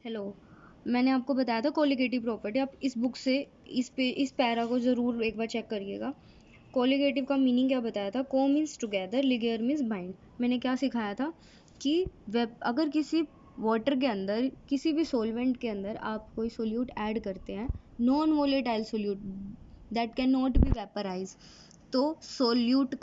Hello. मैंने आपको बताया था कोलिगेटिव प्रॉपर्टी। आप इस बुक से इस पैरा को ज़रूर एक बार चेक करिएगा। कोलिगेटिव का मीनिंग क्या बताया था? को मीन्स टुगेदर, लिगेयर मीन्स बाइंड। मैंने क्या सिखाया था कि अगर किसी वाटर के अंदर, किसी भी सोलवेंट के अंदर आप कोई सोल्यूट ऐड करते हैं, non volatile solute that can not be vaporise, तो सोलवेंट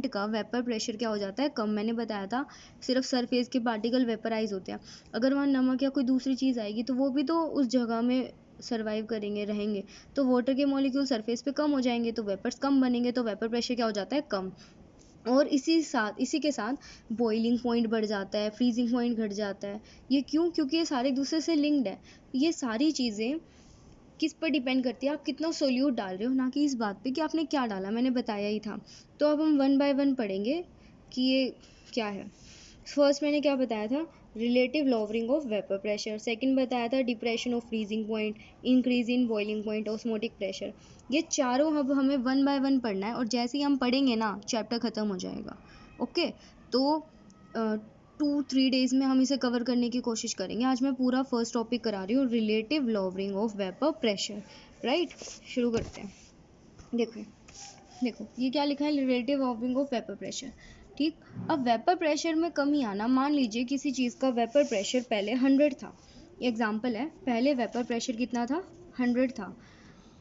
का वेपर प्रेशर क्या हो जाता है? कम। मैंने बताया था सिर्फ सरफेस के पार्टिकल वेपराइज होते हैं। अगर वहाँ नमक या कोई दूसरी चीज़ आएगी तो वो भी तो उस जगह में सर्वाइव करेंगे, रहेंगे, तो वाटर के मॉलिक्यूल सरफेस पे कम हो जाएंगे, तो वेपर्स कम बनेंगे, तो वेपर प्रेशर क्या हो जाता है? कम। और इसी के साथ बॉइलिंग पॉइंट बढ़ जाता है, फ्रीजिंग पॉइंट घट जाता है। ये क्यों? क्योंकि ये सारे एक दूसरे से लिंक्ड है। ये सारी चीज़ें किस पर डिपेंड करती है? आप कितना सोल्यूट डाल रहे हो, ना कि इस बात पे कि आपने क्या डाला। मैंने बताया ही था। तो अब हम 1 बाय 1 पढ़ेंगे कि ये क्या है। फर्स्ट मैंने क्या बताया था? Relative lowering of vapour pressure. Second बताया था depression of freezing point, increase in boiling point, osmotic pressure. ये चारों अब हमें 1 बाय 1 पढ़ना है, और जैसे ही हम पढ़ेंगे ना, चैप्टर ख़त्म हो जाएगा। ओके, तो 2-3 डेज़ में हम इसे कवर करने की कोशिश करेंगे। आज मैं पूरा फर्स्ट टॉपिक करा रही हूँ, relative lowering of vapour pressure. Right, शुरू करते हैं। देखो ये क्या लिखा है? Relative lowering of vapour pressure. ठीक। अब वेपर प्रेशर में कमी आना, मान लीजिए किसी चीज़ का वेपर प्रेशर पहले 100 था। एग्जाम्पल है, पहले वेपर प्रेशर कितना था? 100 था।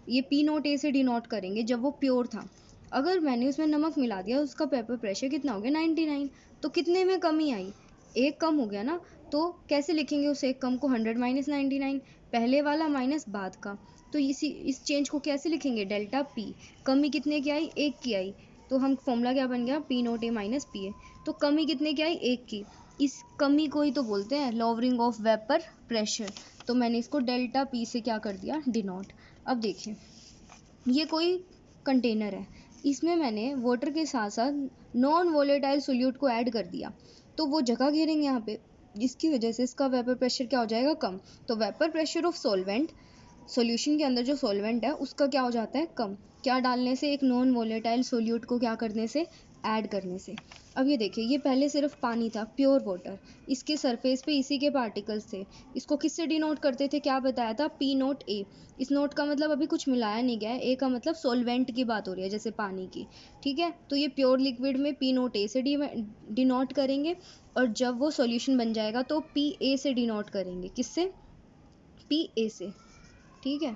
ये P0A से डिनोट करेंगे जब वो प्योर था। अगर मैंने उसमें नमक मिला दिया, उसका वेपर प्रेशर कितना हो गया? 99। तो कितने में कमी आई? एक कम हो गया ना। तो कैसे लिखेंगे उस एक कम को? 100 माइनस 99, पहले वाला माइनस बाद का। तो इस चेंज को कैसे लिखेंगे? Delta P। कमी कितने की आई? एक की आई। तो हम फॉर्मूला क्या बन गया? P0A minus PA। तो कमी कितने की आई? एक की। इस कमी को ही तो बोलते हैं लॉवरिंग ऑफ वेपर प्रेशर। तो मैंने इसको डेल्टा P से क्या कर दिया? डिनोट। अब देखिए, ये कोई कंटेनर है, इसमें मैंने वाटर के साथ साथ नॉन वोलेटाइल सोल्यूट को ऐड कर दिया, तो वो जगह घेरेंगे यहाँ पे, जिसकी वजह से इसका वेपर प्रेशर क्या हो जाएगा? कम। तो vapour pressure of solvent, solution के अंदर जो सॉल्वेंट है उसका क्या हो जाता है? कम। क्या डालने से? एक नॉन वोलेटाइल सोल्यूट को क्या करने से? ऐड करने से। अब ये देखिए, ये पहले सिर्फ पानी था, प्योर वाटर। इसके सरफेस पे इसी के पार्टिकल्स थे। इसको किससे डिनोट करते थे? क्या बताया था? P0A। इस नोट का मतलब अभी कुछ मिलाया नहीं गया है। ए का मतलब सॉल्वेंट की बात हो रही है, जैसे पानी की। ठीक है, तो ये प्योर लिक्विड में P0A से डिनोट करेंगे, और जब वो सॉल्यूशन बन जाएगा तो PA से डिनोट करेंगे। किससे? PA से। ठीक है,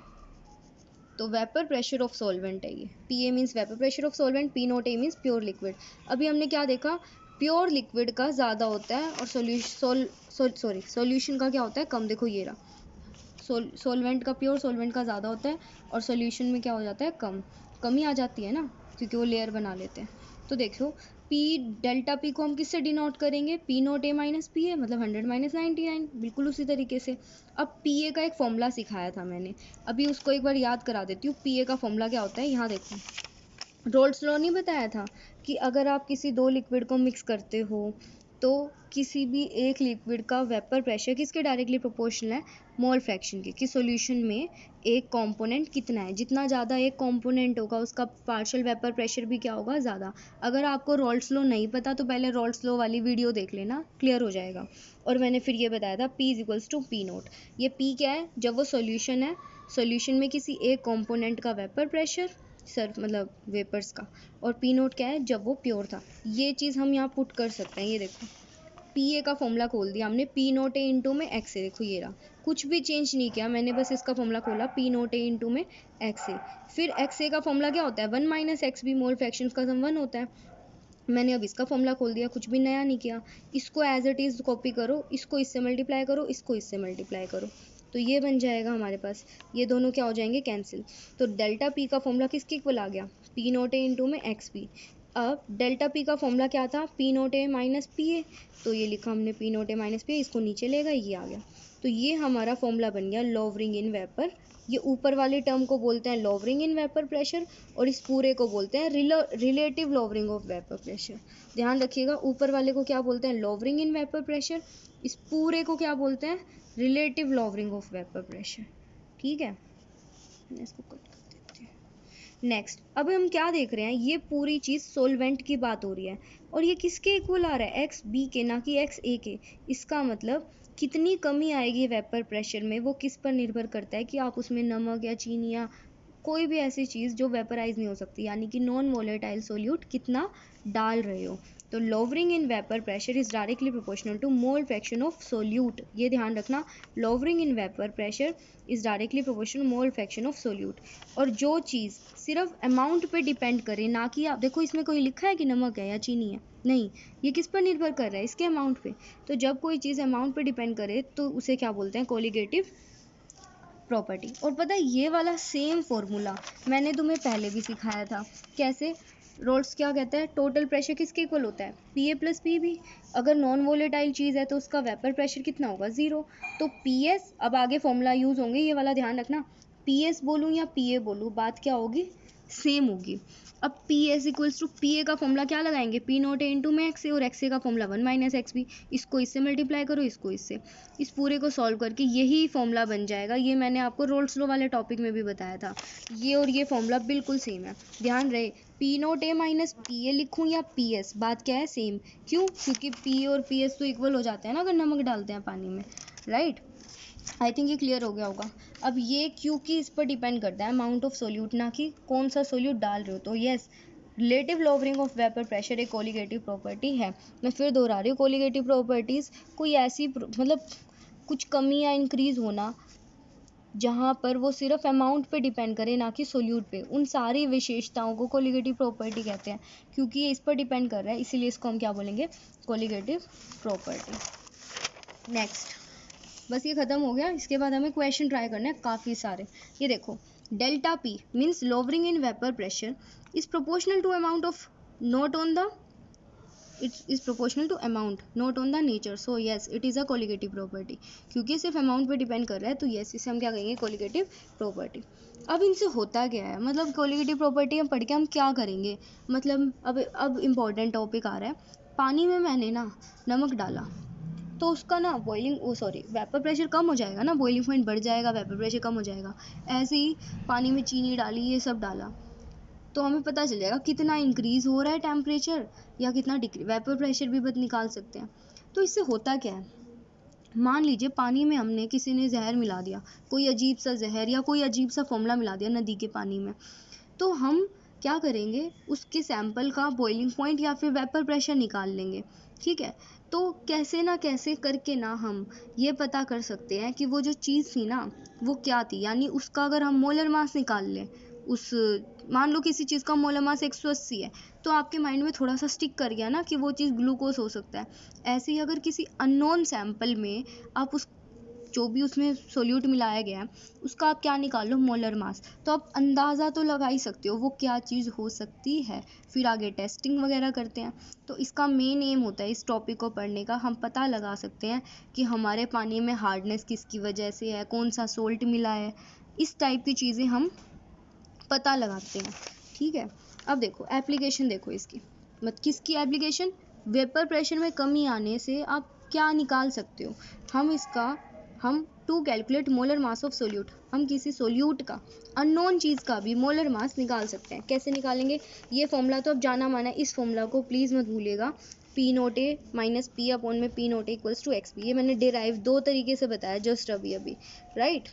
तो वेपर प्रेशर ऑफ सॉल्वेंट है ये। PA means vapour pressure of solvent, P0A means pure liquid. अभी हमने क्या देखा? प्योर लिक्विड का ज़्यादा होता है और सॉल्यूशन का क्या होता है? कम। देखो ये रहा, सॉल्वेंट का, प्योर सॉल्वेंट का ज़्यादा होता है और सॉल्यूशन में क्या हो जाता है? कम। कमी आ जाती है ना, क्योंकि वो लेयर बना लेते हैं। तो देखो, डेल्टा P को हम किससे डिनोट करेंगे? P0A माइनस PA, मतलब 100 माइनस 99। बिल्कुल उसी तरीके से। अब PA का एक फॉर्मूला सिखाया था मैंने, अभी उसको एक बार याद करा देती हूँ। PA का फॉर्मूला क्या होता है? यहाँ देखो, रोल्स लॉ नहीं बताया था कि अगर आप किसी दो लिक्विड को मिक्स करते हो, तो किसी भी एक लिक्विड का वेपर प्रेशर किसके डायरेक्टली प्रोपोर्शनल है? मोल फ्रैक्शन के, कि सॉल्यूशन में एक कंपोनेंट कितना है, जितना ज़्यादा एक कंपोनेंट होगा उसका पार्शियल वेपर प्रेशर भी क्या होगा? ज़्यादा। अगर आपको रोल्स लॉ नहीं पता तो पहले रोल्स लॉ वाली वीडियो देख लेना, क्लियर हो जाएगा। और मैंने फिर ये बताया था P इक्वल्स टू P0। ये P क्या है? जब वो सॉल्यूशन है, सॉल्यूशन में किसी एक कंपोनेंट का वेपर प्रेशर, मतलब वेपर्स का। और P0 क्या है? जब वो प्योर था। ये चीज़ हम यहाँ पुट कर सकते हैं। ये देखो, PA का फॉर्मूला खोल दिया हमने, P0A इंटू में XA। देखो ये रहा, कुछ भी चेंज नहीं किया मैंने, बस इसका फॉर्मूला खोला, P0A इंटू में XA। फिर XA का फॉर्मूला क्या होता है? 1 माइनस XB, मोल फ्रैक्शन का सम 1 होता है। मैंने अब इसका फॉर्मूला खोल दिया, कुछ भी नया नहीं किया। इसको एज इट इज़ कॉपी करो, इसको इससे मल्टीप्लाई करो, इसको इससे मल्टीप्लाई करो, तो ये बन जाएगा हमारे पास। ये दोनों क्या हो जाएंगे? कैंसिल। तो डेल्टा P का फॉर्मूला किसके इक्वल आ गया? P0A इंटू में XB। अब डेल्टा P का फॉर्मूला क्या था? P0A minus PA। तो ये लिखा हमने P0A माइनस PA, इसको नीचे लेगा, ये आ गया। तो ये हमारा फॉर्मूला बन गया लॉवरिंग इन वेपर। ये ऊपर वाले टर्म को बोलते हैं लॉवरिंग इन वेपर प्रेशर, और इस पूरे को बोलते हैं relative lowering of vapour pressure. ध्यान रखिएगा, ऊपर वाले को क्या बोलते हैं? लॉवरिंग इन वेपर प्रेशर। इस पूरे को क्या बोलते हैं? Relative lowering of vapour pressure. ठीक है, इसको कट कर देते हैं। नेक्स्ट, अब हम क्या देख रहे हैं? ये पूरी चीज़ सोलवेंट की बात हो रही है। और ये किसके इक्वल आ रहा है, एक्स बी के, ना कि एक्स ए के। इसका मतलब कितनी कमी आएगी वेपर प्रेशर में वो किस पर निर्भर करता है कि आप उसमें नमक या चीनी या कोई भी ऐसी चीज़ जो वेपराइज नहीं हो सकती, यानी कि नॉन वोलेटाइल सोल्यूट कितना डाल रहे हो। तो lowering in vapour pressure is directly proportional to mole fraction of solute, ये ध्यान रखना, lowering in vapour pressure is directly proportional mole fraction of solute. और जो चीज़ सिर्फ अमाउंट पे डिपेंड करे, ना कि आप देखो इसमें कोई लिखा है कि नमक है या चीनी है, नहीं, ये किस पर निर्भर कर रहा है, इसके अमाउंट पे। तो जब कोई चीज़ अमाउंट पे डिपेंड करे तो उसे क्या बोलते हैं, कोलिगेटिव प्रॉपर्टी। और पता है ये वाला सेम फॉर्मूला मैंने तुम्हें पहले भी सिखाया था, कैसे रोल्स क्या कहता है, टोटल प्रेशर किसके इक्वल होता है, P A plus P B. अगर नॉन वोलेटाइल चीज़ है तो उसका वेपर प्रेशर कितना होगा, ज़ीरो। तो पी एस, अब आगे फॉर्मूला यूज़ होंगे, ये वाला ध्यान रखना, पी एस बोलूँ या पी ए बोलूँ, बात क्या होगी, सेम होगी। अब P S equals to P A का फॉर्मूला क्या लगाएंगे, पी नोट ए इंटू में एक्स ए, और एक्स ए का फॉर्मूला 1 माइनस एक्स बी। इसको इससे मल्टीप्लाई करो, इसको इससे, इस पूरे को सॉल्व करके यही फॉर्मूला बन जाएगा। ये मैंने आपको रोल्स लॉ वाले टॉपिक में भी बताया था, ये और ये फॉर्मूला बिल्कुल सेम है, ध्यान रहे। P naught A minus P A लिखूँ या पी एस, बात क्या है, सेम। क्यों, क्योंकि पी और पी एस तो इक्वल हो जाते हैं ना अगर नमक डालते हैं पानी में, राइट। आई थिंक ये क्लियर हो गया होगा। अब ये क्योंकि इस पर डिपेंड करता है अमाउंट ऑफ सोल्यूट, ना कि कौन सा सोल्यूट डाल रहे हो। तो yes, relative lowering of vapour pressure एक कोलिगेटिव प्रॉपर्टी है। मैं फिर दोहरा रही हूँ, कोलिगेटिव प्रॉपर्टीज़ कोई ऐसी मतलब कुछ कमी या इंक्रीज होना जहाँ पर वो सिर्फ अमाउंट पे डिपेंड करे, ना कि सोल्यूट पे, उन सारी विशेषताओं को कोलिगेटिव प्रॉपर्टी कहते हैं। क्योंकि ये इस पर डिपेंड कर रहा है इसीलिए इसको हम क्या बोलेंगे, कोलिगेटिव प्रॉपर्टी। नेक्स्ट, बस ये ख़त्म हो गया। इसके बाद हमें क्वेश्चन ट्राई करना है काफ़ी सारे। ये देखो, delta P means lowering in vapour pressure is proportional to amount of, not on the, it is proportional to amount not on the nature. So yes, it is a colligative property. क्योंकि सिर्फ amount पे depend कर रहा है तो yes, इसे हम क्या कहेंगे, कोलिगेटिव प्रॉपर्टी। अब इनसे होता क्या है, मतलब कोलिगेटिव प्रॉपर्टी हम पढ़ के हम क्या करेंगे, मतलब अब इम्पॉर्टेंट टॉपिक आ रहा है। पानी में मैंने ना नमक डाला तो उसका ना वेपर प्रेशर कम हो जाएगा ना, बॉइलिंग पॉइंट बढ़ जाएगा, वेपर प्रेशर कम हो जाएगा। ऐसे ही पानी में चीनी डाली, ये सब डाला, तो हमें पता चल जाएगा कितना इंक्रीज हो रहा है टेम्परेचर या कितना डिक्रीज, वेपर प्रेशर भी निकाल सकते हैं। तो इससे होता क्या है, मान लीजिए पानी में हमने किसी ने जहर मिला दिया, कोई अजीब सा जहर या कोई अजीब सा फॉर्मूला मिला दिया नदी के पानी में, तो हम क्या करेंगे, उसके सैंपल का बॉइलिंग पॉइंट या फिर वेपर प्रेशर निकाल लेंगे, ठीक है। तो कैसे ना कैसे करके ना हम ये पता कर सकते हैं कि वो जो चीज़ थी ना वो क्या थी, यानी उसका अगर हम मोलर मास निकाल लें, उस, मान लो किसी चीज़ का मोलर मास 180 है, तो आपके माइंड में थोड़ा सा स्टिक कर गया ना कि वो चीज़ ग्लूकोज हो सकता है। ऐसे ही अगर किसी अननोन सैंपल में आप उस जो भी उसमें सोल्यूट मिलाया गया है उसका आप क्या निकाल लो, मोलर मास, तो आप अंदाज़ा तो लगा ही सकते हो वो क्या चीज़ हो सकती है। फिर आगे टेस्टिंग वगैरह करते हैं। तो इसका मेन एम होता है इस टॉपिक को पढ़ने का, हम पता लगा सकते हैं कि हमारे पानी में हार्डनेस किसकी वजह से है, कौन सा सोल्ट मिला है, इस टाइप की चीज़ें हम पता लगाते हैं, ठीक है। अब देखो एप्लीकेशन, देखो इसकी, किसकी एप्लीकेशन, वेपर प्रेशर में कमी आने से आप क्या निकाल सकते हो, हम to calculate molar mass of solute, हम किसी सोल्यूट का, अननोन चीज़ का भी मोलर मास निकाल सकते हैं। कैसे निकालेंगे, ये फॉर्मूला तो अब जाना माना है, इस फॉर्मूला को प्लीज़ मत भूलिएगा, P naught A minus P upon में P naught A equals to X P, ये मैंने डिराइव 2 तरीके से बताया जस्ट अभी राइट।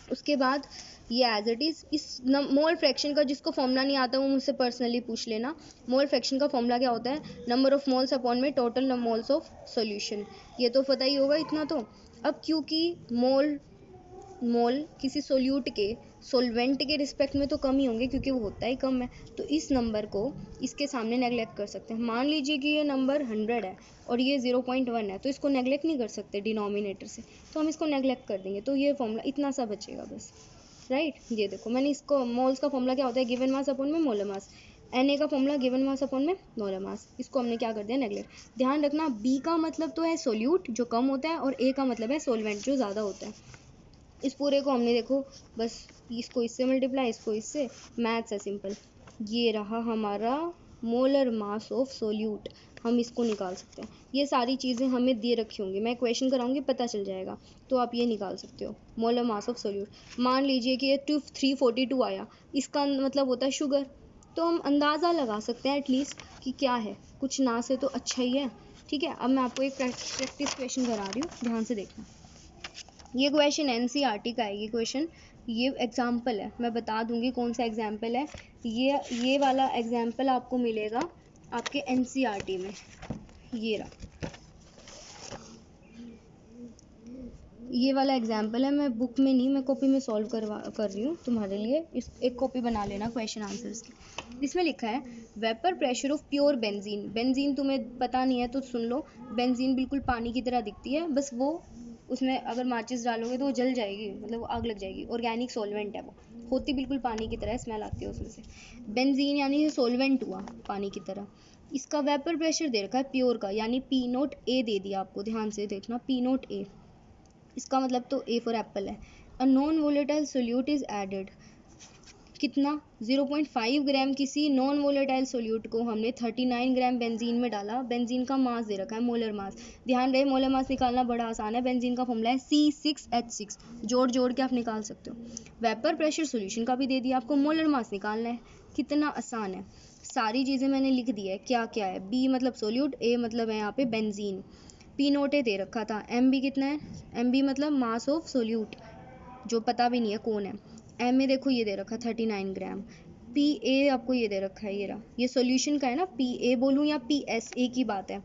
उसके बाद ये एज इट इज़, इस मोल फ्रैक्शन का जिसको फॉर्मूला नहीं आता वो मुझसे पर्सनली पूछ लेना। मोल फ्रैक्शन का फॉर्मूला क्या होता है, नंबर ऑफ मोल्स अपॉन में टोटल मोल्स ऑफ सॉल्यूशन, ये तो पता ही होगा इतना तो। अब क्योंकि मोल किसी सोल्यूट के सोलवेंट के रिस्पेक्ट में तो कम ही होंगे क्योंकि वो होता ही कम है, तो इस नंबर को इसके सामने नेगलेक्ट कर सकते हैं। मान लीजिए कि ये नंबर 100 है और ये 0.1 है, तो इसको नेगलेक्ट नहीं कर सकते डिनोमिनेटर से, तो हम इसको नेगलेक्ट कर देंगे, तो ये फॉर्मूला इतना सा बचेगा बस, राइट। ये देखो मैंने इसको, मोल्स का फॉर्मूला क्या होता है, गिवन मास अपॉन में मोलर मास, Na का फॉर्मूला गिवन मास अपॉन में मोलर मास, इसको हमने क्या कर दिया, नेगलेक्ट। ध्यान रखना B का मतलब तो है सोल्यूट जो कम होता है और A का मतलब है सोलवेंट जो ज़्यादा होता है। इस पूरे को हमने देखो बस इसको इससे मल्टीप्लाई, इसको इससे, मैथ्स है सिंपल, ये रहा हमारा मोलर मास ऑफ सोल्यूट, हम इसको निकाल सकते हैं। ये सारी चीज़ें हमें दे रखी होंगी, मैं क्वेश्चन कराऊंगी पता चल जाएगा, तो आप ये निकाल सकते हो मोलर मास ऑफ सोल्यूट। मान लीजिए कि ये 342 आया, इसका मतलब होता है शुगर, तो हम अंदाज़ा लगा सकते हैं एटलीस्ट कि क्या है, कुछ ना से तो अच्छा ही है। ठीक है, अब मैं आपको एक प्रैक्टिस क्वेश्चन करा रही हूँ, ध्यान से देखना। ये क्वेश्चन NCERT का है, ये क्वेश्चन, ये एग्जाम्पल है, मैं बता दूंगी कौन सा एग्जाम्पल है। ये वाला एग्जाम्पल आपको मिलेगा आपके NCERT में, ये रहा, ये वाला एग्जाम्पल है। मैं बुक में नहीं, मैं कॉपी में सॉल्व कर रही हूँ तुम्हारे लिए। इस एक कॉपी बना लेना क्वेश्चन आंसर्स की। इसमें लिखा है vapour pressure of pure benzene. Benzene तुम्हें पता नहीं है तो सुन लो, बेंजीन बिल्कुल पानी की तरह दिखती है, बस वो उसमें अगर माचिस डालोगे तो वो जल जाएगी, मतलब वो आग लग जाएगी। ऑर्गेनिक सॉल्वेंट है वो, होती बिल्कुल पानी की तरह, स्मेल आती है उसमें से। बेंजीन यानी सॉल्वेंट हुआ पानी की तरह। इसका वेपर प्रेशर दे रखा है प्योर का, यानी P0A दे दिया आपको, ध्यान से देखना, P0A। इसका मतलब तो A फॉर एप्पल है। A non volatile solute is added, कितना 0.5 ग्राम किसी नॉन वोलेटाइल सोल्यूट को हमने 39 ग्राम बेंजीन में डाला। बेंजीन का मास दे रखा है, मोलर मास। ध्यान रहे मोलर मास निकालना बड़ा आसान है, बेंजीन का फॉर्मूला है C6H6, जोड़ के आप निकाल सकते हो। वेपर प्रेशर सोल्यूशन का भी दे दिया आपको, मोलर मास निकालना है, कितना आसान है। सारी चीज़ें मैंने लिख दी है, क्या क्या है। B मतलब सोल्यूट, A मतलब है यहाँ पे बेंजीन, P0A दे रखा था, MB कितना है, MB मतलब मास ऑफ सोल्यूट, जो पता भी नहीं है कौन है। एम में देखो ये दे रखा 39 ग्राम। PA आपको ये दे रखा है, ये रहा, ये सॉल्यूशन का है ना, PA बोलूँ या PS, एक ही बात है।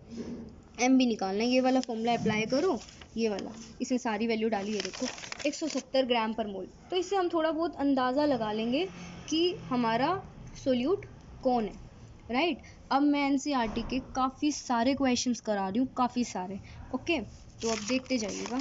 MB निकालना है, ये वाला फॉर्मूला अप्लाई करो, ये वाला, इसमें सारी वैल्यू डाली है देखो, 170 ग्राम पर मोल। तो इससे हम थोड़ा बहुत अंदाज़ा लगा लेंगे कि हमारा सोल्यूट कौन है, राइट। अब मैं NCERT के काफ़ी सारे क्वेश्चंस करा रही हूँ, काफ़ी सारे, ओके, तो अब देखते जाइएगा।